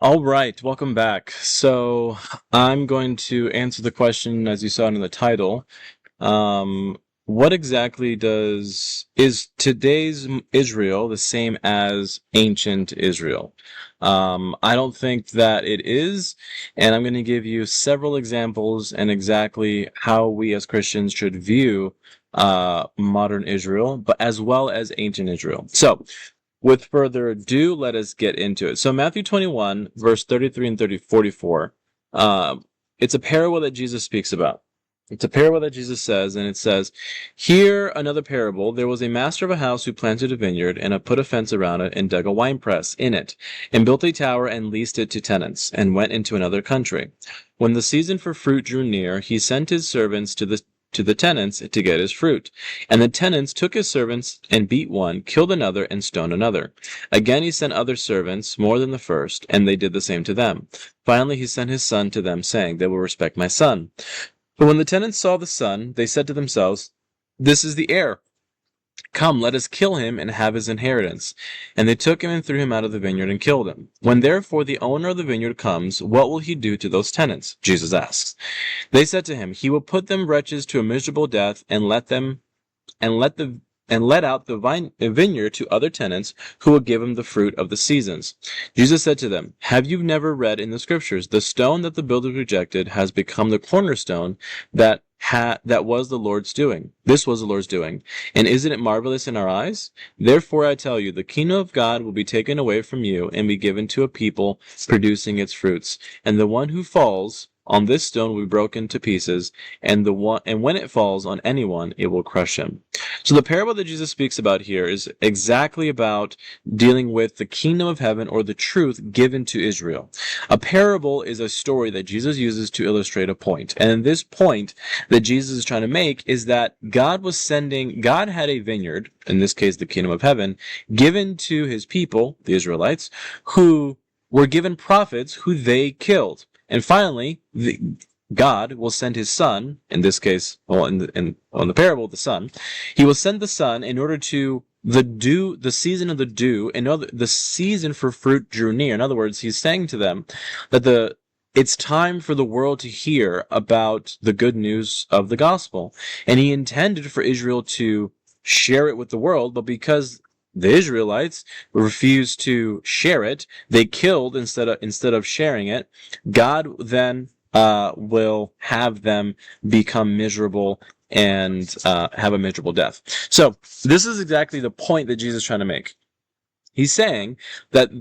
All right, welcome back. So I'm going to answer the question as you saw in the title. What exactly is today's Israel the same as ancient Israel? I don't think that it is, and I'm going to give you several examples and exactly how we as Christians should view modern Israel, but as well as ancient Israel. So with further ado, let us get into it. So Matthew 21, verse 33 and 44, uh, it's a parable that Jesus speaks about. It's a parable that Jesus says, and it says, "Here another parable. There was a master of a house who planted a vineyard and put a fence around it and dug a winepress in it and built a tower and leased it to tenants and went into another country. When the season for fruit drew near, he sent his servants to the tenants to get his fruit. And the tenants took his servants and beat one, killed another, and stoned another. Again he sent other servants, more than the first, and they did the same to them. Finally he sent his son to them, saying, 'They will respect my son.' But when the tenants saw the son, they said to themselves, 'This is the heir. Come, let us kill him and have his inheritance.' And they took him and threw him out of the vineyard and killed him. When therefore the owner of the vineyard comes, what will he do to those tenants?" Jesus asks. They said to him, "He will put them wretches to a miserable death and let the and let out the vineyard to other tenants who will give him the fruit of the seasons." Jesus said to them, "Have you never read in the scriptures, the stone that the builders rejected has become the cornerstone that was the Lord's doing? This was the Lord's doing. And isn't it marvelous in our eyes? Therefore I tell you, the kingdom of God will be taken away from you and be given to a people producing its fruits. And the one who falls on this stone will be broken to pieces, and when it falls on anyone, it will crush him." So the parable that Jesus speaks about here is exactly about dealing with the kingdom of heaven, or the truth given to Israel. A parable is a story that Jesus uses to illustrate a point. And this point that Jesus is trying to make is that God had a vineyard, in this case the kingdom of heaven, given to his people, the Israelites, who were given prophets who they killed. And finally, God will send his son, in this case, well, on the parable, the son, he will send the son in order to the season of the dew, the season for fruit drew near. In other words, he's saying to them that it's time for the world to hear about the good news of the gospel. And he intended for Israel to share it with the world, but because the Israelites refused to share it, they killed instead of sharing it. God then will have them become miserable and have a miserable death. So this is exactly the point that Jesus is trying to make. He's saying that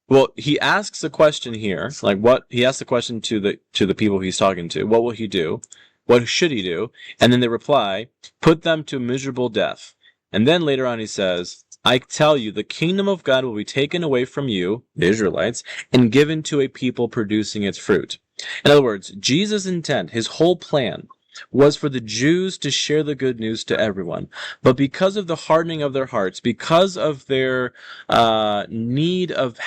well, he asks a question here, he asks the question to the people he's talking to. What will he do? What should he do? And then they reply, "Put them to miserable death." And then later on he says, "I tell you, the kingdom of God will be taken away from you, the Israelites, and given to a people producing its fruit." In other words, Jesus' intent, his whole plan, was for the Jews to share the good news to everyone. But because of the hardening of their hearts, because of their need of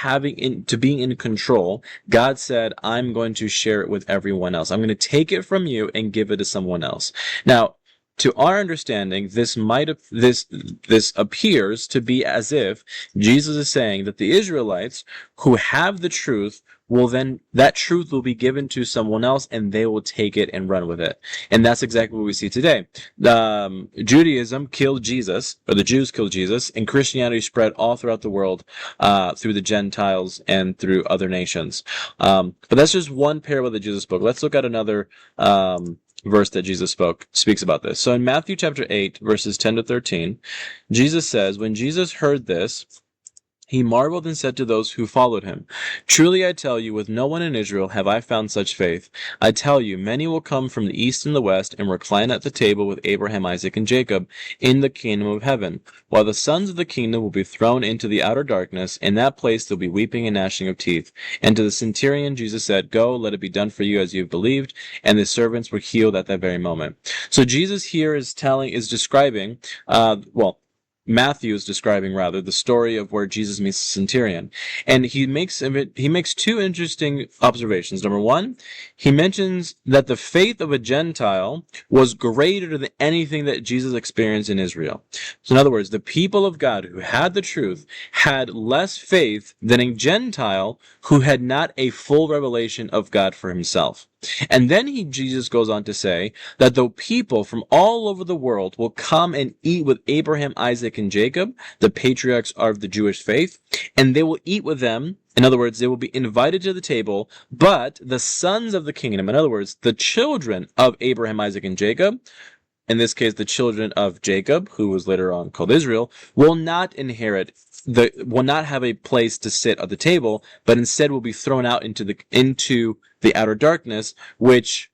being in control, God said, "I'm going to share it with everyone else. I'm going to take it from you and give it to someone else." Now, to our understanding, this appears to be as if Jesus is saying that the Israelites who have the truth that truth will be given to someone else, and they will take it and run with it. And that's exactly what we see today. Judaism killed Jesus, or the Jews killed Jesus, and Christianity spread all throughout the world through the Gentiles and through other nations. But that's just one parable that Jesus spoke. Let's look at another verse that Jesus speaks about this. So in Matthew chapter 8, verses 10 to 13, Jesus says, "When Jesus heard this, he marveled and said to those who followed him, 'Truly I tell you, with no one in Israel have I found such faith. I tell you, many will come from the east and the west and recline at the table with Abraham, Isaac, and Jacob in the kingdom of heaven, while the sons of the kingdom will be thrown into the outer darkness. In that place there will be weeping and gnashing of teeth.' And to the centurion Jesus said, 'Go, let it be done for you as you have believed.' And the servants were healed at that very moment." So Jesus here is describing, Matthew is describing, rather, the story of where Jesus meets the centurion. And he makes two interesting observations. Number one, he mentions that the faith of a Gentile was greater than anything that Jesus experienced in Israel. So in other words, the people of God who had the truth had less faith than a Gentile who had not a full revelation of God for himself. And then Jesus goes on to say that the people from all over the world will come and eat with Abraham, Isaac, and Jacob, the patriarchs of the Jewish faith, and they will eat with them. In other words, they will be invited to the table, but the sons of the kingdom, in other words, the children of Abraham, Isaac, and Jacob, in this case, the children of Jacob, who was later on called Israel, will not will not have a place to sit at the table, but instead will be thrown out into the outer darkness, which,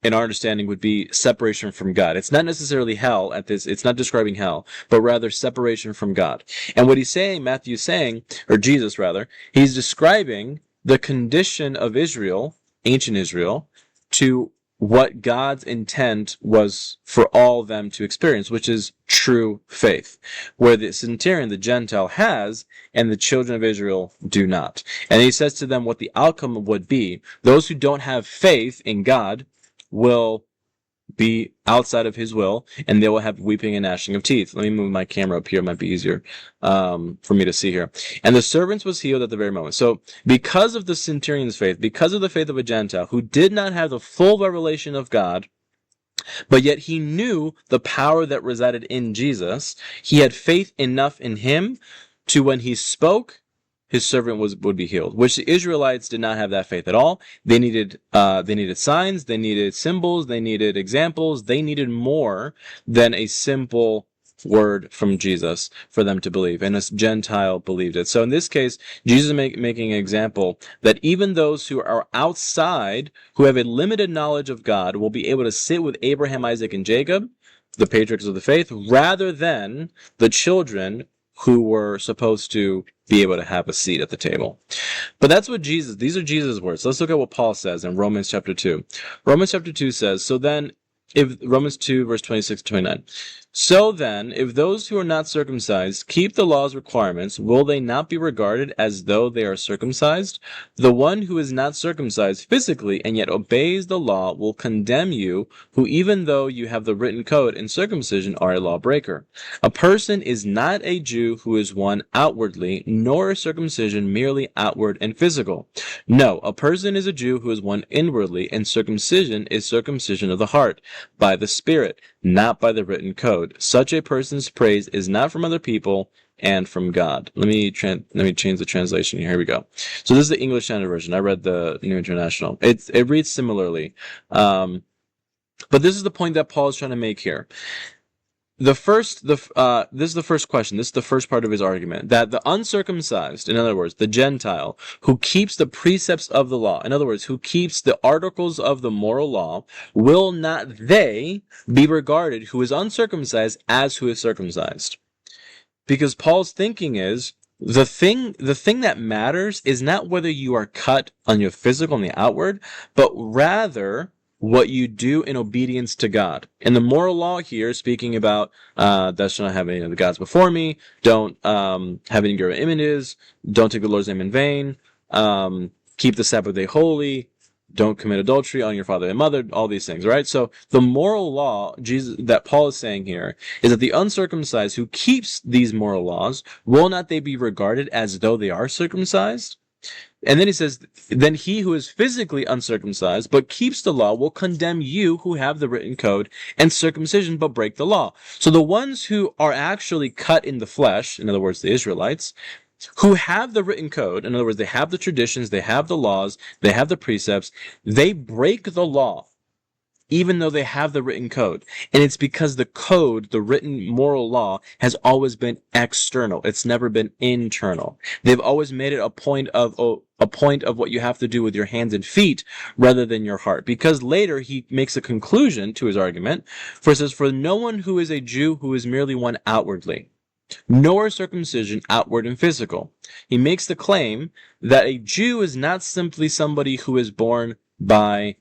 in our understanding, would be separation from God. It's not necessarily hell it's not describing hell, but rather separation from God. And what he's saying, Matthew's saying, or Jesus rather, he's describing the condition of Israel, ancient Israel, to what God's intent was for all of them to experience, which is true faith, where the centurion, the Gentile, has, and the children of Israel do not. And he says to them what the outcome would be. Those who don't have faith in God will be outside of his will, and they will have weeping and gnashing of teeth. Let me move my camera up here. It might be easier for me to see here. And the servant was healed at the very moment. So because of the centurion's faith, because of the faith of a Gentile who did not have the full revelation of God, but yet he knew the power that resided in Jesus, he had faith enough in him to, when he spoke, his servant would be healed, which the Israelites did not have that faith at all. They needed signs, they needed symbols, they needed examples, they needed more than a simple word from Jesus for them to believe, and a Gentile believed it. So in this case, Jesus is making an example that even those who are outside, who have a limited knowledge of God, will be able to sit with Abraham, Isaac, and Jacob, the patriarchs of the faith, rather than the children who were supposed to be able to have a seat at the table. But that's what these are Jesus' words. Let's look at what Paul says in Romans chapter 2. Romans chapter 2 says, Romans 2, verse 26 to 29. So then, if those who are not circumcised keep the law's requirements, will they not be regarded as though they are circumcised? The one who is not circumcised physically and yet obeys the law will condemn you, who even though you have the written code in circumcision are a lawbreaker. A person is not a Jew who is one outwardly, nor is circumcision merely outward and physical. No, a person is a Jew who is one inwardly, and circumcision is circumcision of the heart, by the Spirit, not by the written code. Such a person's praise is not from other people and from God. Let me change the translation here. Here we go. So this is the English Standard Version. I read the New International. It reads similarly. But this is the point that Paul is trying to make here. This is the first question. This is the first part of his argument, that the uncircumcised, in other words, the Gentile, who keeps the precepts of the law, in other words, who keeps the articles of the moral law, will not they be regarded, who is uncircumcised, as who is circumcised? Because Paul's thinking is, the thing that matters is not whether you are cut on your physical and the outward, but rather what you do in obedience to God. And the moral law here, speaking about thou shalt not have any of the gods before me, don't have any graven images, don't take the Lord's name in vain, keep the Sabbath day holy, don't commit adultery, on your father and mother, all these things, right? So the moral law that Paul is saying here is that the uncircumcised who keeps these moral laws, will not they be regarded as though they are circumcised? And then he says, then he who is physically uncircumcised but keeps the law will condemn you who have the written code and circumcision but break the law. So the ones who are actually cut in the flesh, in other words, the Israelites, who have the written code, in other words, they have the traditions, they have the laws, they have the precepts, they break the law, even though they have the written code. And it's because the code, the written moral law, has always been external. It's never been internal. They've always made it a point of what you have to do with your hands and feet rather than your heart. Because later he makes a conclusion to his argument, for it says, for no one who is a Jew who is merely one outwardly, nor circumcision outward and physical. He makes the claim that a Jew is not simply somebody who is born by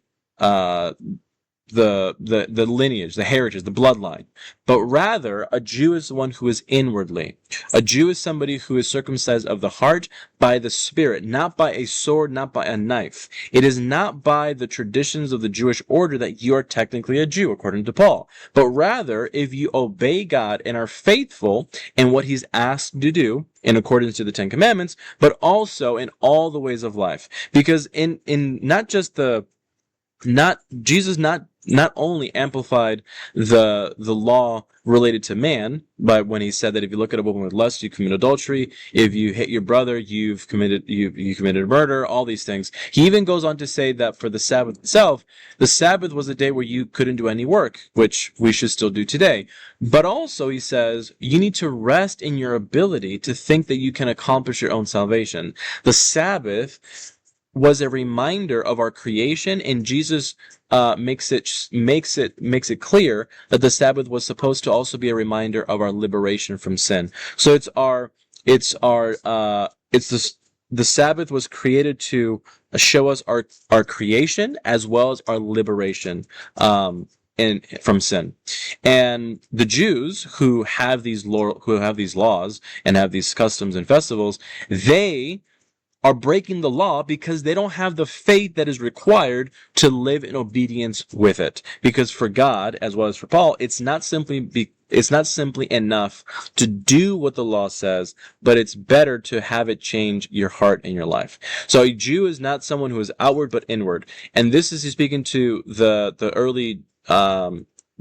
the lineage, the heritage, the bloodline, but rather a Jew is the one who is inwardly. A Jew is somebody who is circumcised of the heart by the Spirit, not by a sword, not by a knife. It is not by the traditions of the Jewish order that you are technically a Jew, according to Paul, but rather if you obey God and are faithful in what He's asked to do in accordance to the Ten Commandments, but also in all the ways of life. Because in not just the not Jesus not only amplified the law related to man, but when he said that if you look at a woman with lust, you commit adultery. If you hit your brother, you committed murder. All these things. He even goes on to say that for the Sabbath itself, the Sabbath was a day where you couldn't do any work, which we should still do today. But also, he says you need to rest in your ability to think that you can accomplish your own salvation. The Sabbath was a reminder of our creation, and Jesus makes it clear that the Sabbath was supposed to also be a reminder of our liberation from sin. So the Sabbath was created to show us our creation as well as our liberation from sin. And the Jews who have these laws and have these customs and festivals, they are breaking the law because they don't have the faith that is required to live in obedience with it. Because for God, as well as for Paul, it's not simply enough to do what the law says, but it's better to have it change your heart and your life. So a Jew is not someone who is outward but inward. And this is speaking to the early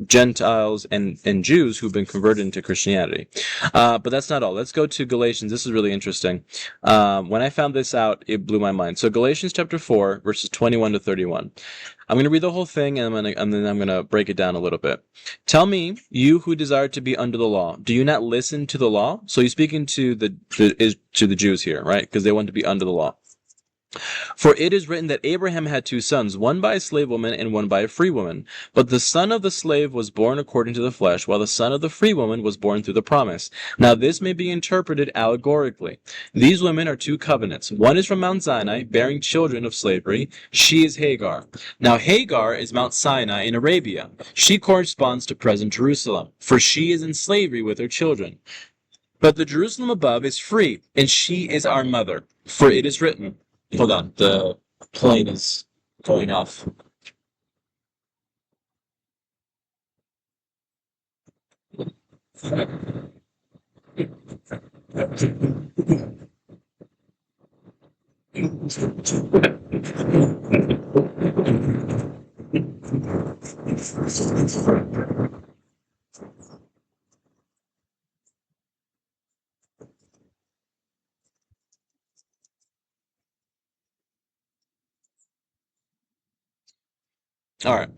Gentiles and Jews who've been converted into Christianity. But that's not all. Let's go to Galatians. This is really interesting. When I found this out, it blew my mind. So Galatians chapter 4, verses 21 to 31. I'm going to read the whole thing, and then I'm going to break it down a little bit. Tell me, you who desire to be under the law, do you not listen to the law? So he's speaking to the Jews here, right? Because they want to be under the law. For it is written that Abraham had two sons, one by a slave woman and one by a free woman. But the son of the slave was born according to the flesh, while the son of the free woman was born through the promise. Now this may be interpreted allegorically. These women are two covenants. One is from Mount Sinai, bearing children of slavery. She is Hagar. Now Hagar is Mount Sinai in Arabia. She corresponds to present Jerusalem, for she is in slavery with her children. But the Jerusalem above is free, and she is our mother. For it is written, hold on, the plane is going off. All right.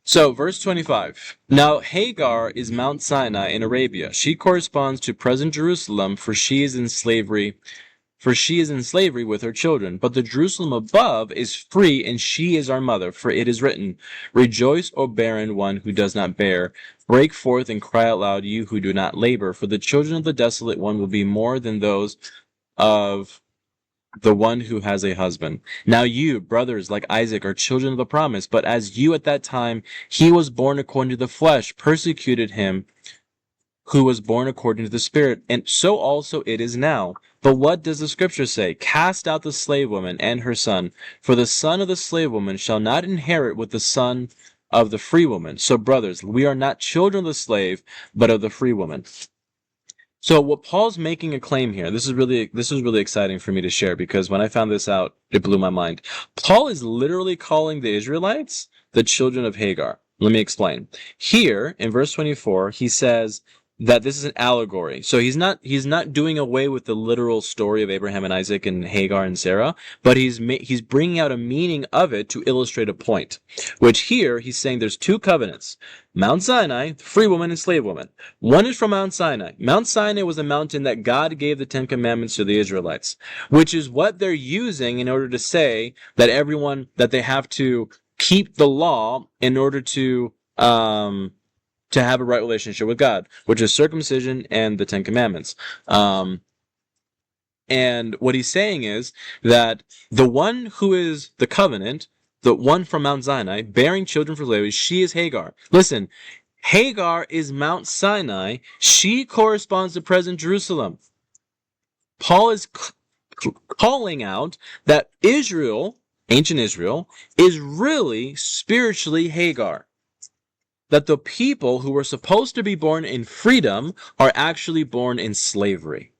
So, verse 25. Now Hagar is Mount Sinai in Arabia. She corresponds to present Jerusalem, for she is in slavery with her children. But the Jerusalem above is free, and she is our mother. For it is written, Rejoice, O barren one who does not bear. Break forth and cry out loud, you who do not labor. For the children of the desolate one will be more than those of the one who has a husband. Now you, brothers, like Isaac, are children of the promise. But as you at that time, he was born according to the flesh, persecuted him who was born according to the Spirit, and so also it is now. But what does the Scripture say? Cast out the slave woman and her son, for the son of the slave woman shall not inherit with the son of the free woman. So, brothers, we are not children of the slave, but of the free woman. So what Paul's making a claim here, this is really exciting for me to share, because when I found this out, it blew my mind. Paul is literally calling the Israelites the children of Hagar. Let me explain. Here in verse 24, he says that this is an allegory. So he's not doing away with the literal story of Abraham and Isaac and Hagar and Sarah, but he's bringing out a meaning of it to illustrate a point. Which here he's saying there's two covenants: Mount Sinai, free woman and slave woman. One is from Mount Sinai. Mount Sinai was a mountain that God gave the Ten Commandments to the Israelites, which is what they're using in order to say that they have to keep the law in order to have a right relationship with God, which is circumcision and the Ten Commandments. And what he's saying is that the one who is the covenant the one from Mount Sinai, bearing children for slavery, she is Hagar. Listen, Hagar is Mount Sinai. She corresponds to present Jerusalem. Paul is calling out that Israel, ancient Israel, is really spiritually Hagar. That the people who were supposed to be born in freedom are actually born in slavery.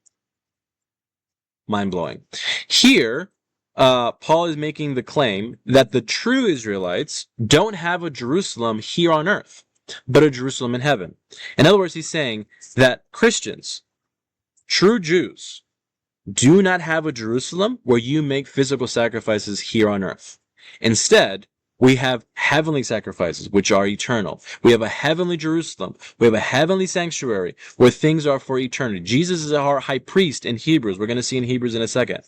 Mind-blowing. Here, Paul is making the claim that the true Israelites don't have a Jerusalem here on earth, but a Jerusalem in heaven. In other words, he's saying that Christians, true Jews, do not have a Jerusalem where you make physical sacrifices here on earth. Instead, we have heavenly sacrifices, which are eternal. We have a heavenly Jerusalem. We have a heavenly sanctuary where things are for eternity. Jesus is our high priest in Hebrews. We're going to see in Hebrews in a second.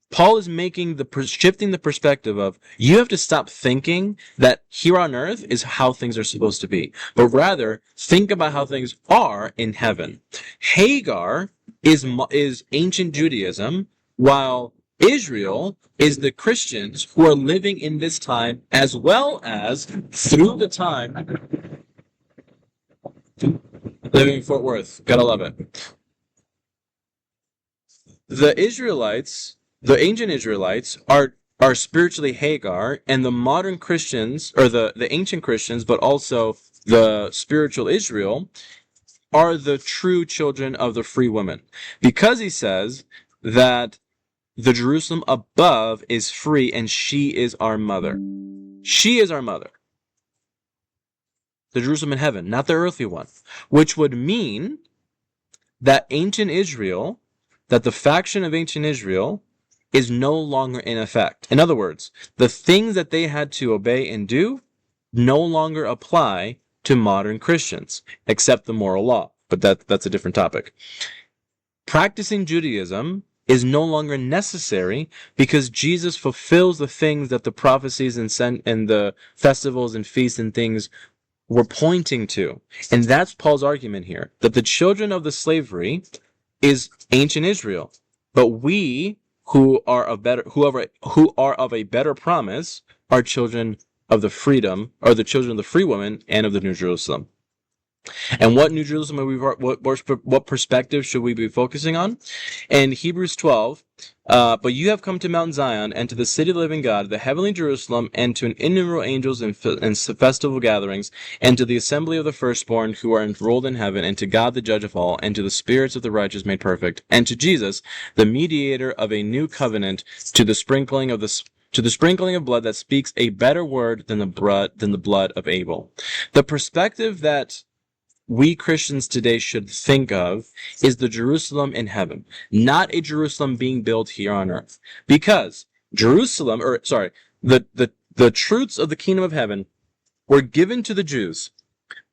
Paul is shifting the perspective of, you have to stop thinking that here on earth is how things are supposed to be, but rather think about how things are in heaven. Hagar is ancient Judaism, while Israel is the Christians who are living in this time, as well as through the time living in Fort Worth. Gotta love it. The Israelites, the ancient Israelites, are spiritually Hagar, and the modern Christians, or the ancient Christians, but also the spiritual Israel, are the true children of the free woman. Because he says that the Jerusalem above is free and she is our mother. She is our mother. The Jerusalem in heaven, not the earthly one. Which would mean that ancient Israel, that the faction of ancient Israel is no longer in effect. In other words, the things that they had to obey and do no longer apply to modern Christians, except the moral law. But that's a different topic. Practicing Judaism is no longer necessary because Jesus fulfills the things that the prophecies and the festivals and feasts and things were pointing to. And that's Paul's argument here, that the children of the slavery is ancient Israel. But we who are of a better promise are children of the freedom, or the children of the free woman and of the New Jerusalem. And what New Jerusalem are we? What perspective should we be focusing on? In Hebrews 12, but you have come to Mount Zion and to the city of the living God, the heavenly Jerusalem, and to innumerable angels and festival gatherings, and to the assembly of the firstborn who are enrolled in heaven, and to God the judge of all, and to the spirits of the righteous made perfect, and to Jesus, the mediator of a new covenant, to the sprinkling of blood that speaks a better word than the blood of Abel. The perspective that we Christians today should think of is the Jerusalem in heaven, not a Jerusalem being built here on earth. Because the truths of the kingdom of heaven were given to the Jews,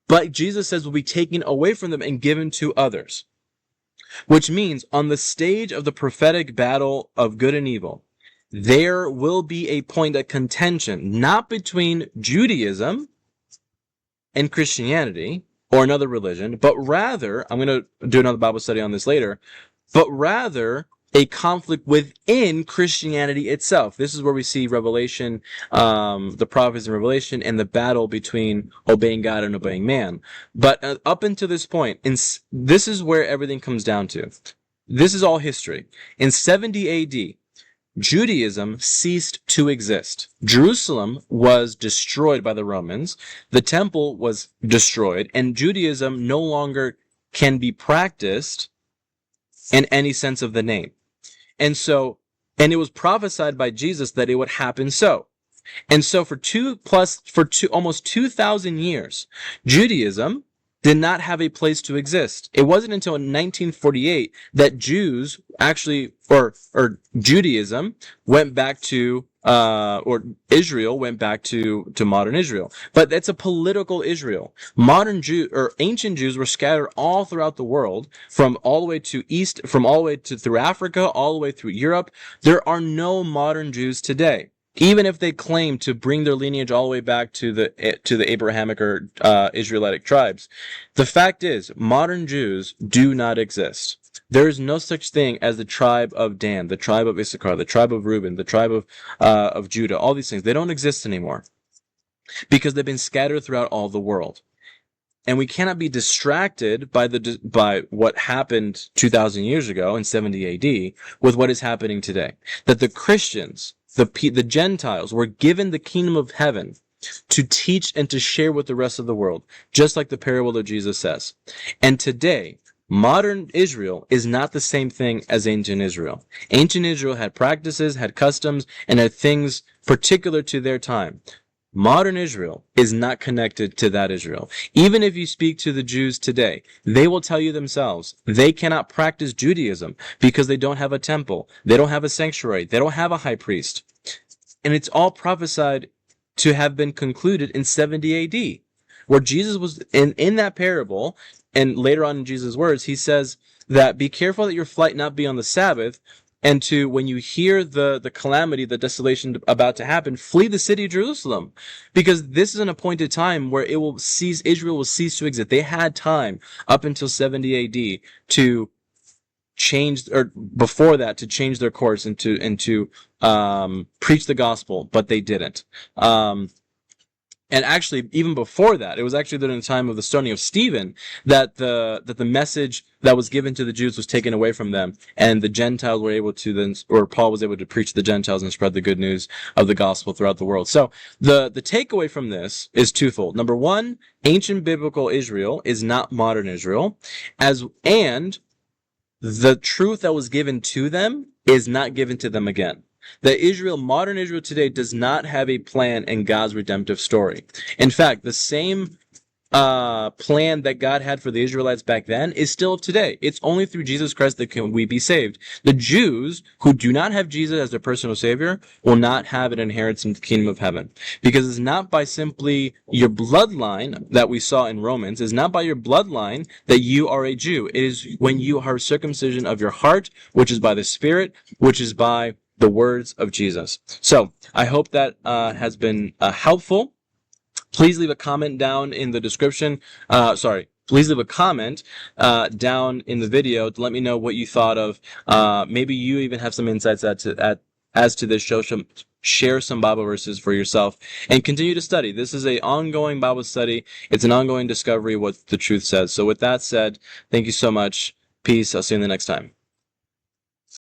but Jesus says will be taken away from them and given to others. Which means on the stage of the prophetic battle of good and evil, there will be a point of contention, not between Judaism and Christianity, or another religion, but rather, I'm going to do another Bible study on this later, but rather a conflict within Christianity itself. This is where we see Revelation, the prophets in Revelation, and the battle between obeying God and obeying man. But up until this point, this is where everything comes down to. This is all history. In 70 AD, Judaism ceased to exist. Jerusalem was destroyed by the Romans. The temple was destroyed, and Judaism no longer can be practiced in any sense of the name. And it was prophesied by Jesus that it would happen so. And so for almost 2,000 years, Judaism did not have a place to exist. It wasn't until 1948 that Jews actually, or Judaism went back to, or Israel went back to modern Israel. But that's a political Israel. Ancient Jews were scattered all throughout the world, from all the way to through Africa, all the way through Europe. There are no modern Jews today. Even if they claim to bring their lineage all the way back to the Abrahamic or Israelitic tribes, the fact is, modern Jews do not exist. There is no such thing as the tribe of Dan, the tribe of Issachar, the tribe of Reuben, the tribe of Judah. All these things, they don't exist anymore because they've been scattered throughout all the world. And we cannot be distracted by what happened 2,000 years ago in 70 AD with what is happening today. That the Christians, the Gentiles, were given the kingdom of heaven to teach and to share with the rest of the world, just like the parable of Jesus says. And today, modern Israel is not the same thing as ancient Israel. Ancient Israel had practices, had customs, and had things particular to their time. Modern Israel is not connected to that Israel. Even if you speak to the Jews today, they will tell you themselves they cannot practice Judaism because they don't have a temple, they don't have a sanctuary, they don't have a high priest. And it's all prophesied to have been concluded in 70 AD, where Jesus was in that parable, and later on in Jesus' words, he says that be careful that your flight not be on the Sabbath, and to, when you hear the calamity, the desolation about to happen, flee the city of Jerusalem, because this is an appointed time where Israel will cease to exist. They had time up until 70 AD to change, or before that, to change their course and to preach the gospel, but they didn't. And actually, even before that, it was actually during the time of the stoning of Stephen that the message that was given to the Jews was taken away from them, and the Gentiles were able to then, or Paul was able to preach to the Gentiles and spread the good news of the gospel throughout the world. So the takeaway from this is twofold. Number one, ancient biblical Israel is not modern Israel, and the truth that was given to them is not given to them again. That modern Israel today, does not have a plan in God's redemptive story. In fact, the same plan that God had for the Israelites back then is still today. It's only through Jesus Christ that can we be saved. The Jews who do not have Jesus as their personal Savior will not have an inheritance in the kingdom of heaven. Because it's not by simply your bloodline that we saw in Romans. It's not by your bloodline that you are a Jew. It is when you are circumcision of your heart, which is by the Spirit, which is by the words of Jesus. So I hope that has been helpful. Please leave a comment down in the description. Please leave a comment down in the video to let me know what you thought of. Maybe you even have some insights as to this show. Share some Bible verses for yourself and continue to study. This is an ongoing Bible study. It's an ongoing discovery of what the truth says. So with that said, thank you so much. Peace. I'll see you in the next time.